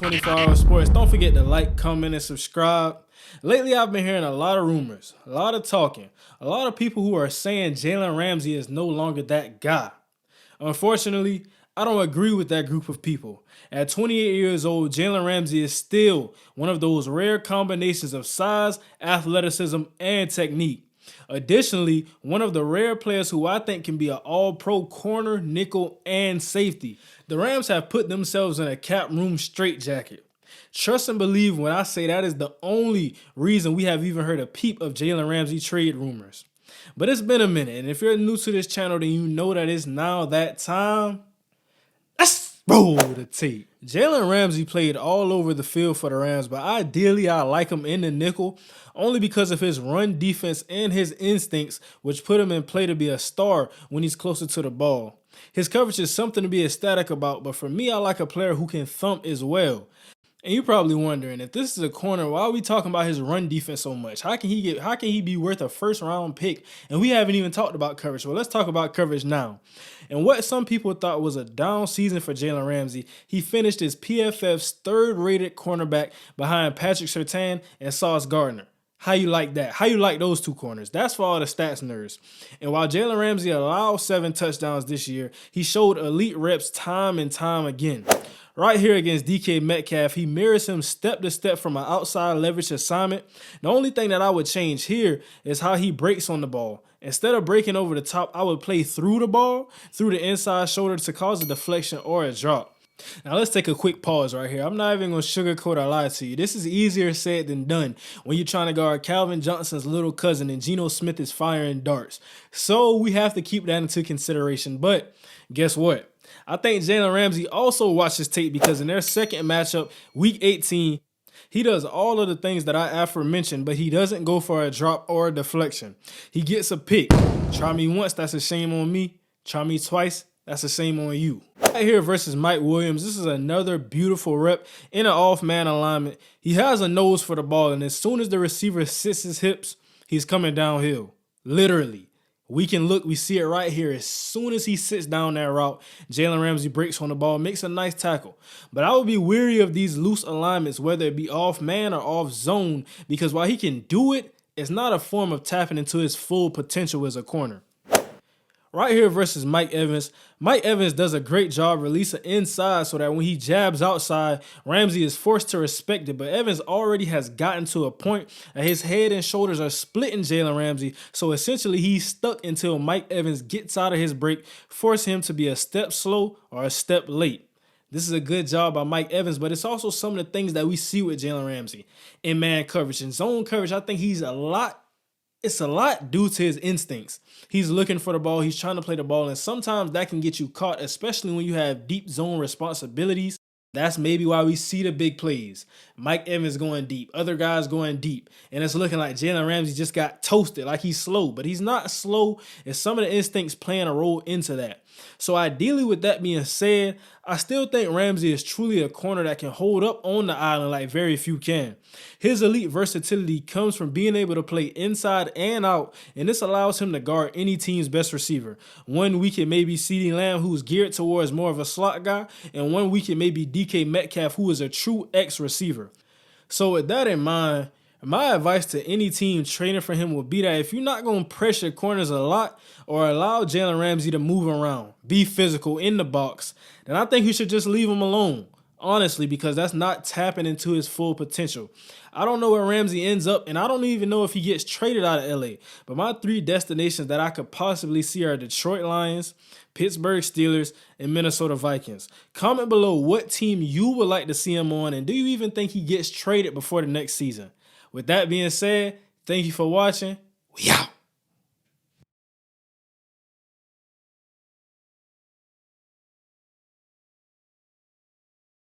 24 Hour Sports. Don't forget to like, comment, and subscribe. Lately, I've been hearing a lot of rumors, a lot of talking, a lot of people who are saying Jalen Ramsey is no longer that guy. Unfortunately, I don't agree with that group of people. At 28 years old, Jalen Ramsey is still one of those rare combinations of size, athleticism, and technique. Additionally, one of the rare players who I think can be an all-pro corner, nickel, and safety. The Rams have put themselves in a cap room straitjacket. Trust and believe when I say that is the only reason we have even heard a peep of Jalen Ramsey trade rumors. But it's been a minute, and if you're new to this channel, then you know that it's now that time. Let's roll the tape. Jalen Ramsey played all over the field for the Rams, but ideally I like him in the nickel only because of his run defense and his instincts, which put him in play to be a star when he's closer to the ball. His coverage is something to be ecstatic about, but for me, I like a player who can thump as well. And you're probably wondering, if this is a corner, why are we talking about his run defense so much? How can he be worth a first round pick? And we haven't even talked about coverage. Well, let's talk about coverage now. And what some people thought was a down season for Jalen Ramsey, he finished as PFF's third-rated cornerback behind Patrick Surtain and Sauce Gardner. How you like that? How you like those two corners? That's for all the stats nerds. And while Jalen Ramsey allowed 7 touchdowns this year, he showed elite reps time and time again. Right here against DK Metcalf, he mirrors him step to step from an outside leverage assignment. The only thing that I would change here is how he breaks on the ball. Instead of breaking over the top, I would play through the ball, through the inside shoulder to cause a deflection or a drop. Now let's take a quick pause right here. I'm not even going to sugarcoat or lie to you. This is easier said than done when you're trying to guard Calvin Johnson's little cousin and Geno Smith is firing darts. So we have to keep that into consideration. But guess what? I think Jalen Ramsey also watched his tape because in their second matchup, Week 18, he does all of the things that I aforementioned, but he doesn't go for a drop or a deflection. He gets a pick. Try me once, that's a shame on me. Try me twice, that's a shame on you. Right here versus Mike Williams, this is another beautiful rep in an off-man alignment. He has a nose for the ball, and as soon as the receiver sits his hips, he's coming downhill. Literally. We can look, we see it right here. As soon as he sits down that route, Jalen Ramsey breaks on the ball, makes a nice tackle. But I would be weary of these loose alignments, whether it be off man or off zone, because while he can do it, it's not a form of tapping into his full potential as a corner. Right here versus Mike Evans. Mike Evans does a great job releasing inside so that when he jabs outside, Ramsey is forced to respect it. But Evans already has gotten to a point that his head and shoulders are splitting Jalen Ramsey. So essentially he's stuck until Mike Evans gets out of his break, forcing him to be a step slow or a step late. This is a good job by Mike Evans, but it's also some of the things that we see with Jalen Ramsey in man coverage. In zone coverage, I think it's a lot due to his instincts. He's looking for the ball. He's trying to play the ball. And sometimes that can get you caught, especially when you have deep zone responsibilities. That's maybe why we see the big plays. Mike Evans going deep, other guys going deep. And it's looking like Jalen Ramsey just got toasted, like he's slow. But he's not slow. It's some of the instincts playing a role into that. So ideally, with that being said, I still think Ramsey is truly a corner that can hold up on the island like very few can. His elite versatility comes from being able to play inside and out, and this allows him to guard any team's best receiver. 1 week it may be CeeDee Lamb, who's geared towards more of a slot guy, and 1 week it may be DK Metcalf, who is a true X receiver. So with that in mind, my advice to any team trading for him would be that if you're not going to pressure corners a lot or allow Jalen Ramsey to move around, be physical in the box, then I think you should just leave him alone, honestly, because that's not tapping into his full potential. I don't know where Ramsey ends up, and I don't even know if he gets traded out of LA. But my 3 destinations that I could possibly see are Detroit Lions, Pittsburgh Steelers, and Minnesota Vikings. Comment below what team you would like to see him on, and do you even think he gets traded before the next season? With that being said, thank you for watching. We out.